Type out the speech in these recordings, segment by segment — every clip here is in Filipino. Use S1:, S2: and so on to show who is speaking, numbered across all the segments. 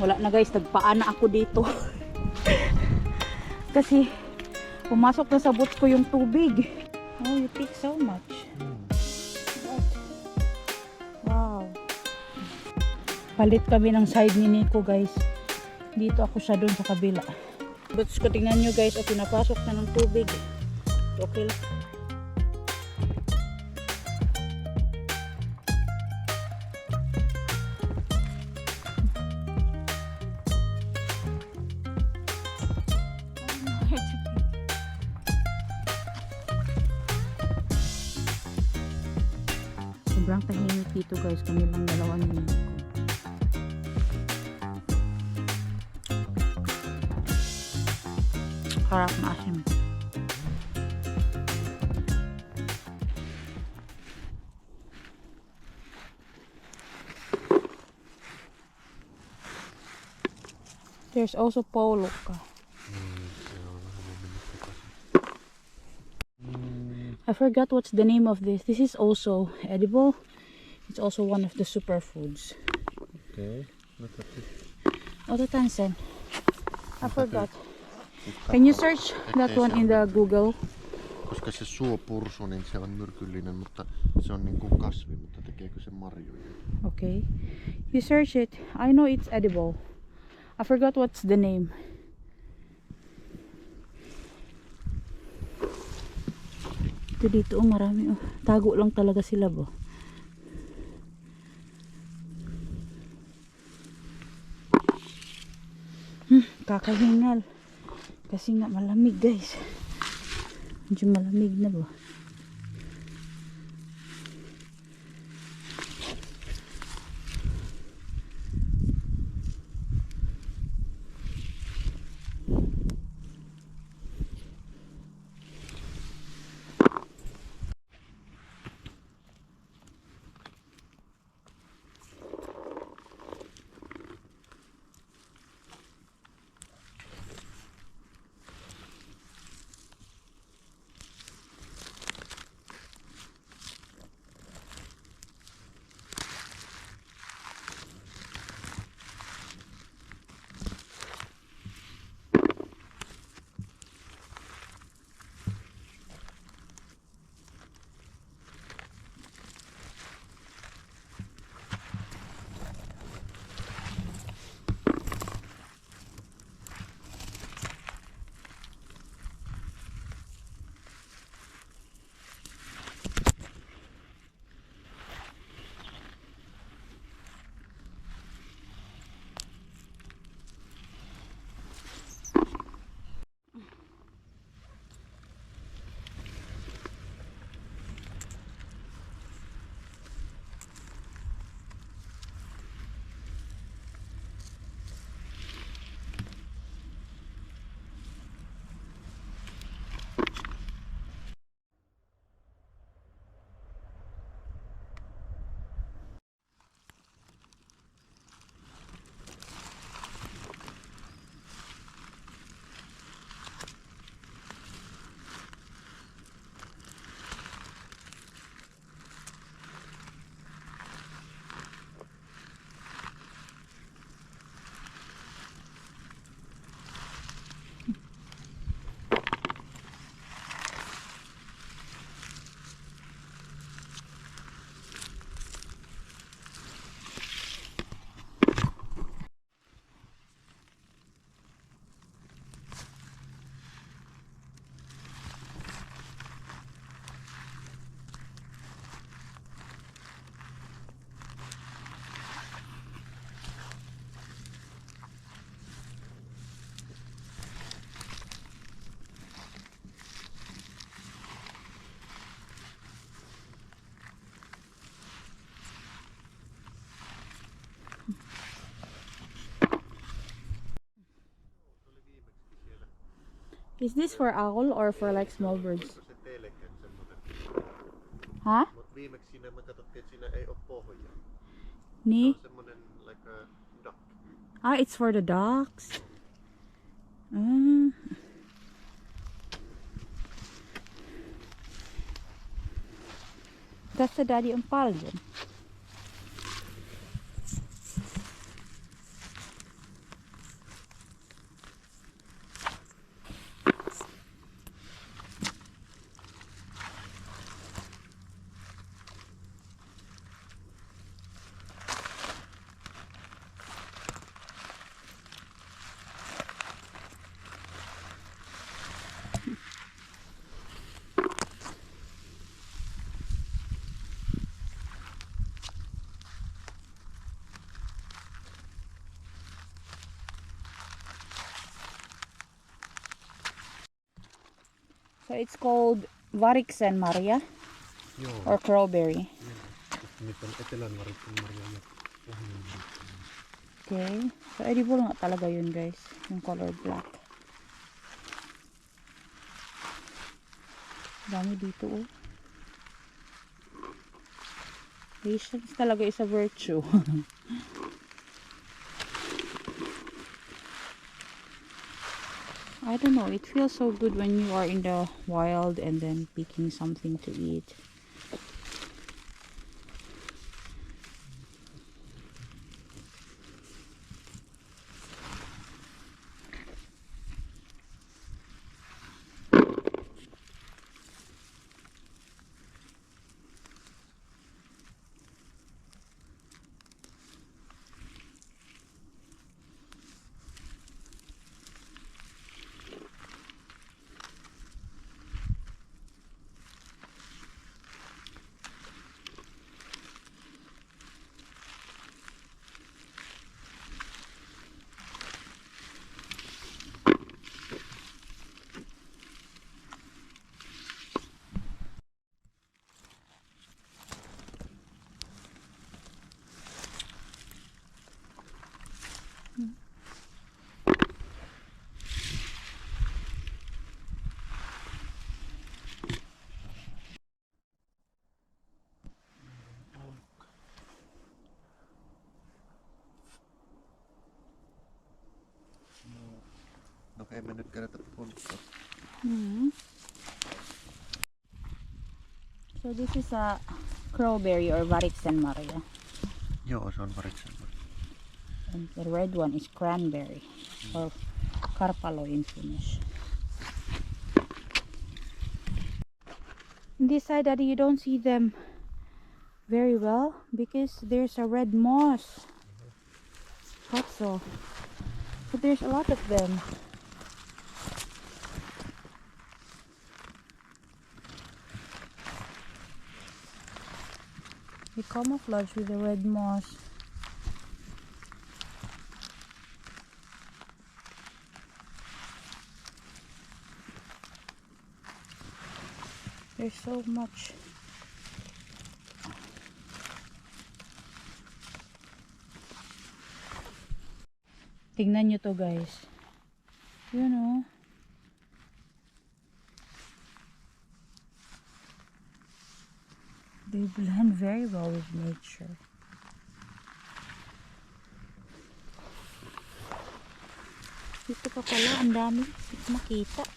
S1: Wala na guys, nagpaana ako dito. Kasi pumasok na sa boots ko yung tubig. Oh, you take so much. Wow. Palit kami ng side ni Nico guys. Dito ako siya doon sa kabila. Boots ko, tingnan nyo guys, o pinapasok na ng tubig. Okay lang. Sobrang tahimik dito guys, kami lang dalawa ni Nico. Harap na asim. There's also Pauluka. I forgot what's the name of this. This is also edible. It's also one of the superfoods.
S2: Okay.
S1: Ototansen. I forgot. Can you search that one in the Google?
S2: Koska se suopursu, niin se on myrkyllinen, mutta se on niin kuin kasvi, mutta tekeekö se marjoja?
S1: Okay. You search it. I know it's edible. I forgot what's the name. Ito dito, oh, marami. Oh. Tago lang talaga sila bo. Kakahingal. Kasi nga malamig guys. Medyo malamig na ba? Is this for owl or for like small birds? Huh?
S2: Viimeksi siinä me katsottiin, että siinä ei ole pohjaa.
S1: Ni?
S2: Se on semmonen like a duck.
S1: Ah, it's for the dogs. Ah. Tässä daddy on paljon. So it's called Variksen Maria
S2: Joo.
S1: or crowberry.
S2: Nyt on etelänvariksen marjoja.
S1: Okay. So edible nga talaga yun guys. Yung color black. Dami dito oh. Patience talaga is a virtue. I don't know, it feels so good when you are in the wild and then picking something to eat.
S2: No ei me nyt kerätä polttaa.
S1: So this is a crowberry or Variksen Maria.
S2: Joo, se on variksen marja.
S1: And the red one is cranberry or karpalo in Finnish. On this side, Daddy, you don't see them very well because there's a red moss. That's so. But there's a lot of them. They camouflage with the red moss. There's so much. Tingnan nyo to guys. You know. They blend very well with nature. Dito pa pala, ang dami makita.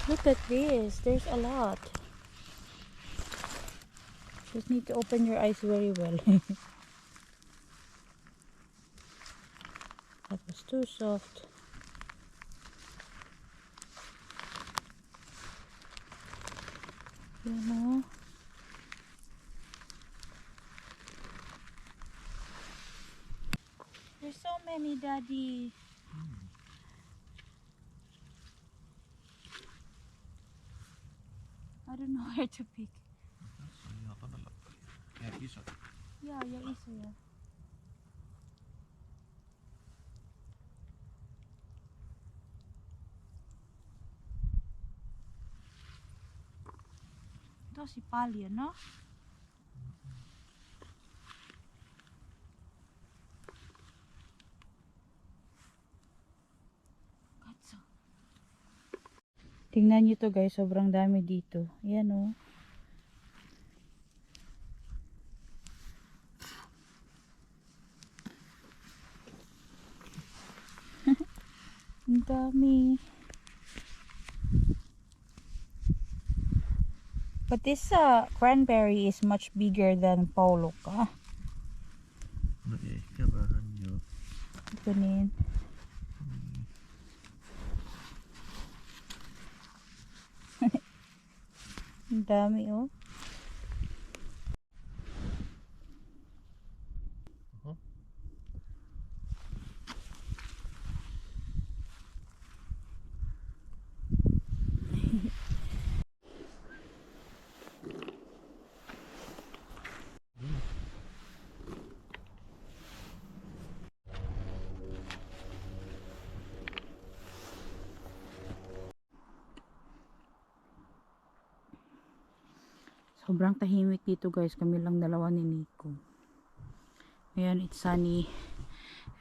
S1: Look at this, there's a lot. Just need to open your eyes very well. That was too soft. You know. There's so many, Daddy. I don't know where to pick.
S2: Tässä on ihan todella paljon. Ja iso.
S1: Yeah, isoja. Tosi paljon, no? Katso. Tingnan nyo to guys, sobrang dami dito. Ayan o. Ang dami. But this cranberry is much bigger than Pauluka.
S2: No ehkä vähän joo.
S1: Ito niin. Ang dami oh.
S2: Oho.
S1: Sobrang tahimik dito guys. Kami lang dalawa ni Nico. Ayan, it's sunny.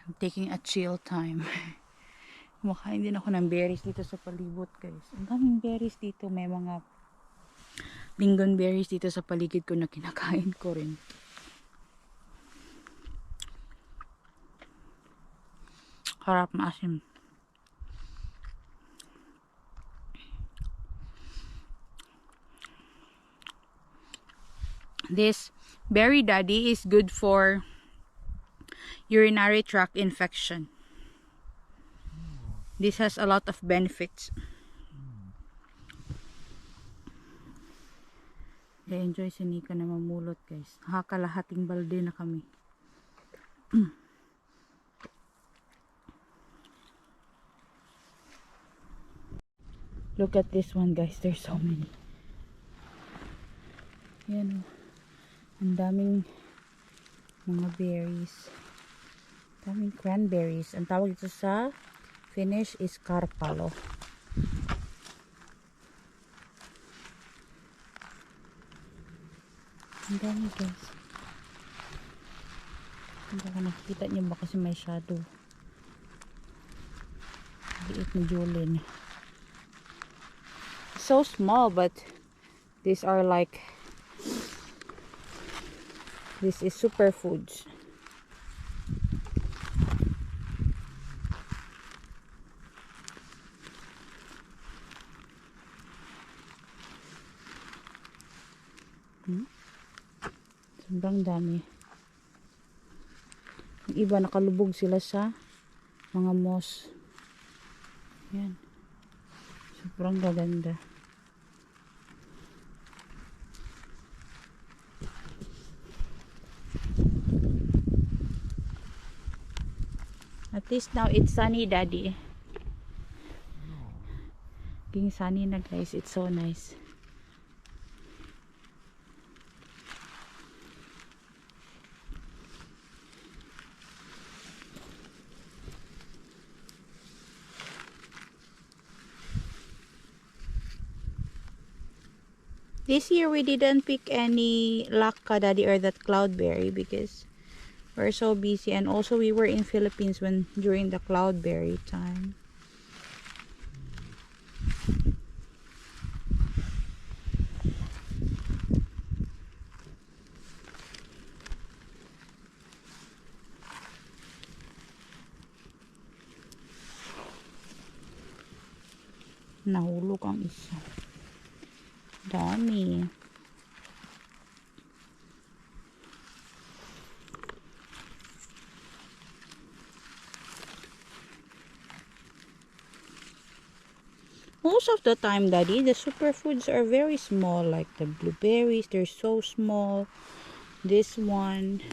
S1: I'm taking a chill time. Kumakain din ako ng berries dito sa palibot guys. Ang daming berries dito. May mga lingonberries dito sa paligid ko na kinakain ko rin. Harap na asim. This berry daddy is good for urinary tract infection. This has a lot of benefits. I-enjoy si Nika na mamulot guys. Nakakalahating balde na kami. Look at this one guys. There's so many. Yan o. Ang daming mga berries. Daming cranberries. Ang tawag ito sa Finnish is karpalo. Ang dami guys. Hindi ko nakikita niyo ba kasi may shadow. Liit na Julin. So small but these are like, this is superfoods. Sobrang dami. Yung iba nakalubog sila sa mga moss. Yan. Sobrang gaganda. At least now it's sunny, Daddy. Being sunny na guys, it's so nice. This year we didn't pick any lakka, Daddy, or that cloudberry because we're so busy, and also we were in Philippines when during the cloudberry time. Nahulog ang isa. Dami. Most of the time, Daddy, the superfoods are very small, like the blueberries, they're so small. This one.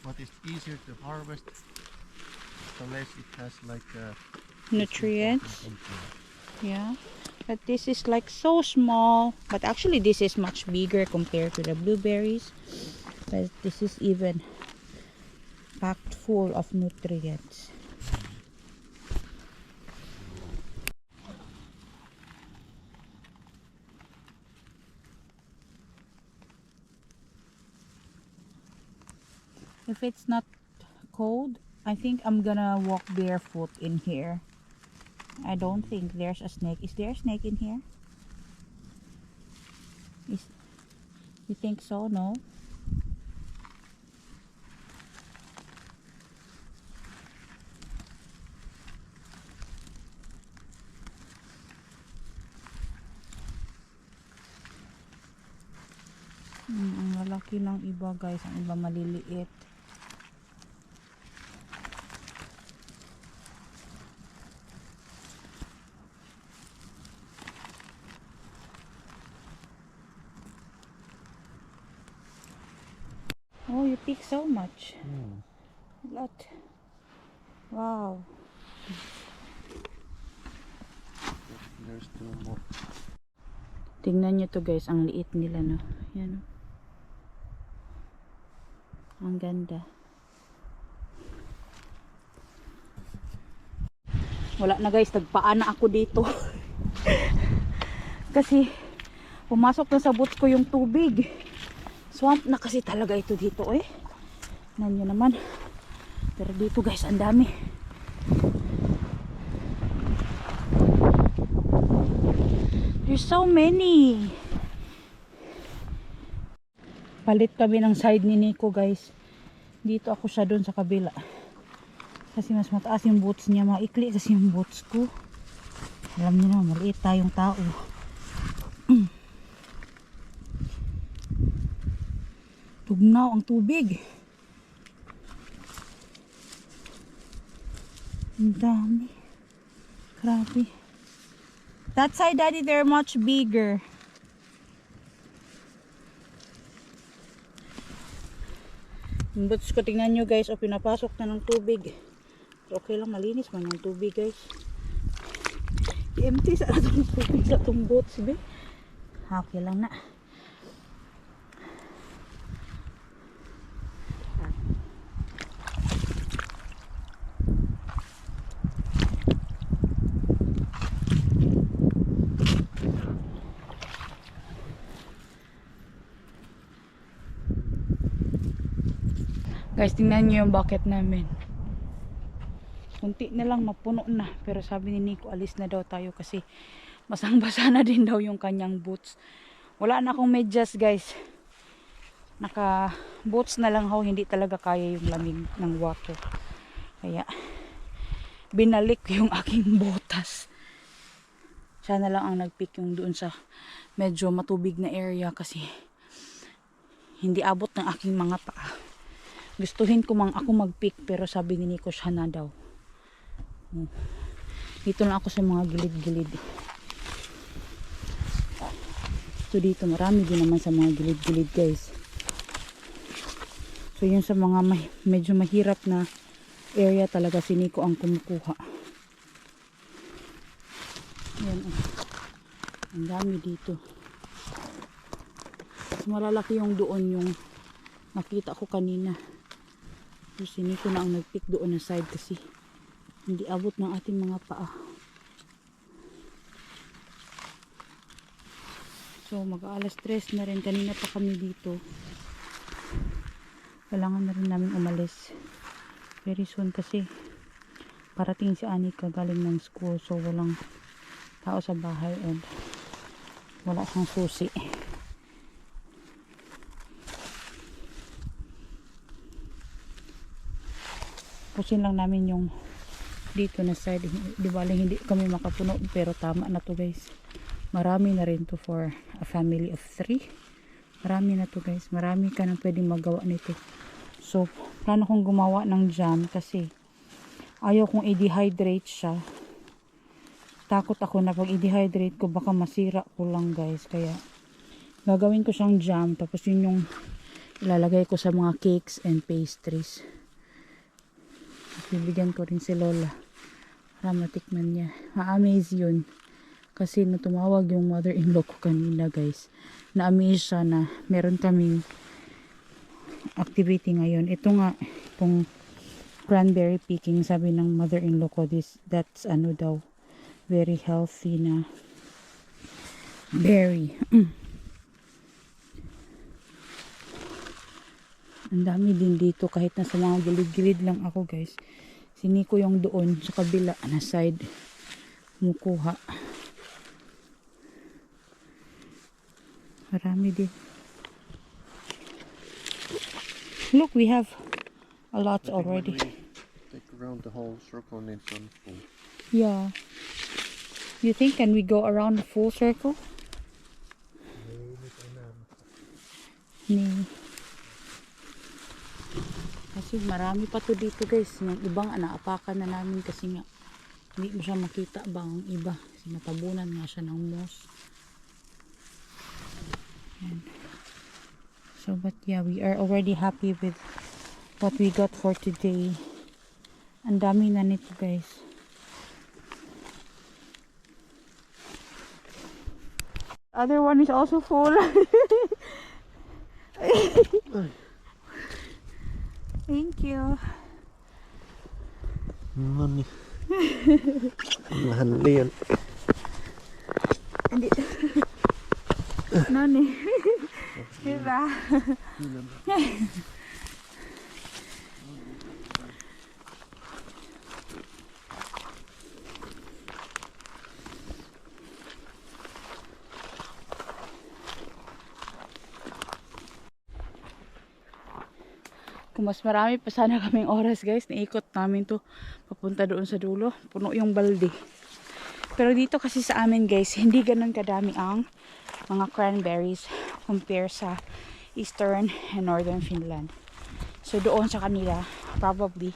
S2: What is easier to harvest, the less it has like
S1: Nutrients. Yeah. But this is like so small. But actually this is much bigger compared to the blueberries. But this is even packed full of nutrients. If it's not cold, I think I'm gonna walk barefoot in here. I don't think there's a snake. Is there a snake in here? You think so? No? Ang lalaki ng iba guys. Ang iba maliliit. Oh, you pick so much. A lot. Wow.
S2: There's two more.
S1: Tingnan nyo to guys. Ang liit nila, no? Yan, no? Ang ganda. Wala na guys. Nagpaan na ako dito. kasi pumasok na sa boots ko yung tubig. Swamp na kasi talaga ito dito eh. Nanyo naman. Pero dito guys, ang dami. There's so many. Palit kami ng side ni Nico guys. Dito ako siya doon sa kabila. Kasi mas mataas yung boots niya. Maikli kasi yung boots ko. Alam niyo na, maliit tayong tao. Tugnaw ang tubig. Ang dami. Grabe. That side, Daddy, they're much bigger. Yung boots ko, tingnan nyo guys, o pinapasok na ng tubig. So, okay lang, malinis man yung tubig guys. Empty sa atong tubig sa atong boots, be. Okay lang na. Guys, tingnan nyo yung bucket namin. Kunti na lang, mapuno na. Pero sabi ni Nico, alis na daw tayo kasi basang-basa na din daw yung kanyang boots. Wala na akong medyas guys. Naka boots na lang ako, hindi talaga kaya yung lamig ng water. Kaya binalik yung aking botas. Siya na lang ang nagpick yung doon sa medyo matubig na area kasi hindi abot ng aking mga paa. Gustuhin ko mang ako mag-pick pero sabi ni Nico siya na daw. Dito lang ako sa mga gilid-gilid. So dito marami din naman sa mga gilid-gilid guys. So yun sa mga medyo mahirap na area talaga si Nico ang kumukuha. Yan oh. Ang dami dito. Mas malalaki yung doon yung nakita ko kanina. So si Nico na ang nagpick doon na side kasi hindi abot ng ating mga paa. So mag-aalas 3 na rin. Kanina pa kami dito. Kailangan na rin namin umalis very soon kasi parating si Anika galing ng school. So walang tao sa bahay and wala siyang susi. Pusin lang namin yung dito na side. Di bali hindi kami makapuno pero tama na to guys. Marami na rin to for a family of 3. Marami na to guys. Marami ka nang pwedeng magawa nito. So plano kong gumawa ng jam kasi ayaw kong i-dehydrate siya. Takot ako na pag i-dehydrate ko baka masira ko lang guys. Kaya gagawin ko siyang jam tapos yun yung ilalagay ko sa mga cakes and pastries. Bibigyan ko rin si Lola para matikman niya. Ma-amaze yun kasi nung tumawag yung mother-in-law ko kanina guys, na-amaze siya na meron kaming activity ngayon. Ito nga itong cranberry picking, sabi ng mother-in-law ko, that's ano daw, very healthy na berry. Ang dami din dito kahit nasa mga gilid-gilid lang ako guys. Si Nico yung doon sa kabila na side kumukuha. Marami din. Look, we have a lot already.
S2: Take around the whole circle and it's on full.
S1: Yeah. You think can we go around the full circle? Nee. Kasi marami pa to dito guys. Yung ibang naapakan na namin kasi nga hindi mo siya makita ba ang iba. Kasi natabunan nga siya ng moss. Yan. So but yeah, we are already happy with what we got for today. Ang dami na nito guys. Other one is also full. Thank you.
S2: No niin. Vähän liian.
S1: Hindi. No niin. Hyvä. Kung mas marami pa sana kaming oras guys, naikot namin to papunta doon sa dulo. Puno yung balde. Pero dito kasi sa amin guys, hindi ganun kadami ang mga cranberries compare sa eastern and northern Finland. So doon sa kanila, probably,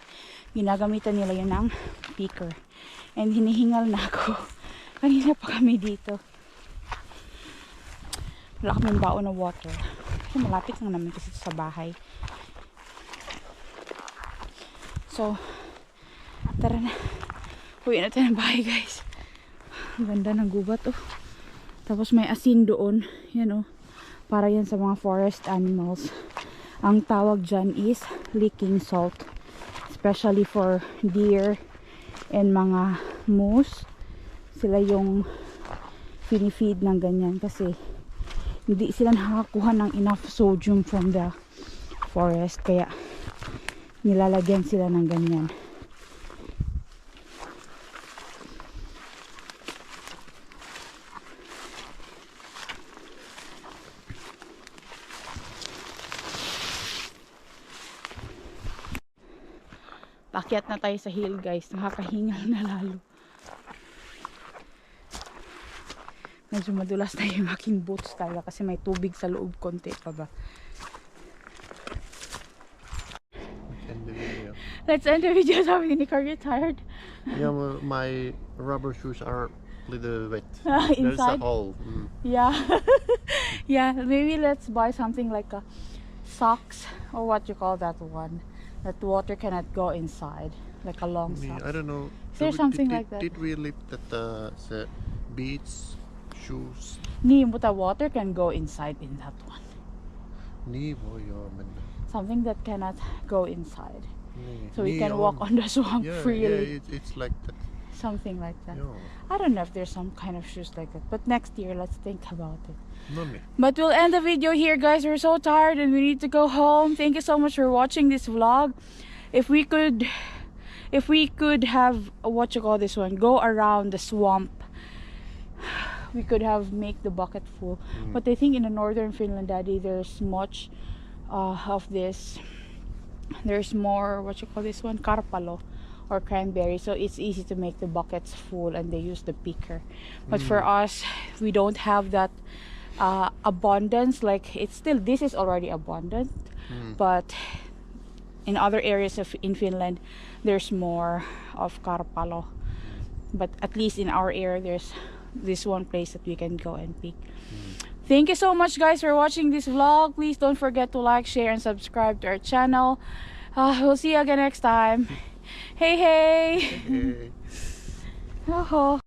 S1: ginagamitan nila yun ng picker. And hinihingal na ako. Kanina pa kami dito. Wala kaming baon na water. Kasi malapit lang naman kasi sa bahay. So, tara na. Uwi na tayo ng bahay guys. Ang ganda ng gubat oh. Tapos may asin doon. Yan oh. Para yan sa mga forest animals. Ang tawag dyan is licking salt. Especially for deer and mga moose. Sila yung pinifeed ng ganyan kasi hindi sila nakakakuha ng enough sodium from the forest. Kaya nilalagyan sila ng ganyan. Pakyat na tayo sa hill guys. Nakakahingal na lalo. Medyo madulas na yung aking boots talaga kasi may tubig sa loob konti pa ba.
S2: End the video.
S1: Let's end the video. Sabi ni Car, you're tired.
S2: Yeah, well, my rubber shoes are a little wet. There's a
S1: Inside?
S2: hole.
S1: Yeah. Yeah, maybe let's buy something like a socks or what you call that one. That water cannot go inside. Like a long sock.
S2: I don't know.
S1: Is there something like that?
S2: Did we live that the beach shoes?
S1: Niin, but the water can go inside in that one.
S2: Niin voi joo mennä.
S1: Something that cannot go inside.
S2: Niin.
S1: So we
S2: Niin
S1: can
S2: on.
S1: walk on the swamp
S2: Yeah,
S1: freely.
S2: yeah, it's like that.
S1: Something like that.
S2: Joo.
S1: I don't know if there's some kind of shoes like that. But next year, let's think about it.
S2: No niin.
S1: But we'll end the video here, guys. We're so tired and we need to go home. Thank you so much for watching this vlog. If we could have what you call this one, go around the swamp, we could have make the bucket full. But I think in the northern Finland, Daddy, there's much of this. There's more what you call this one, karpalo or cranberry, so it's easy to make the buckets full and they use the picker. But for us, we don't have that abundance. Like it's still, this is already abundant, but in other areas in Finland there's more of karpalo, but at least in our area there's this one place that we can go and pick. Thank you so much guys for watching this vlog. Please don't forget to like, share and subscribe to our channel. We'll see you again next time. Hey hey.
S2: Hei.
S1: Oho.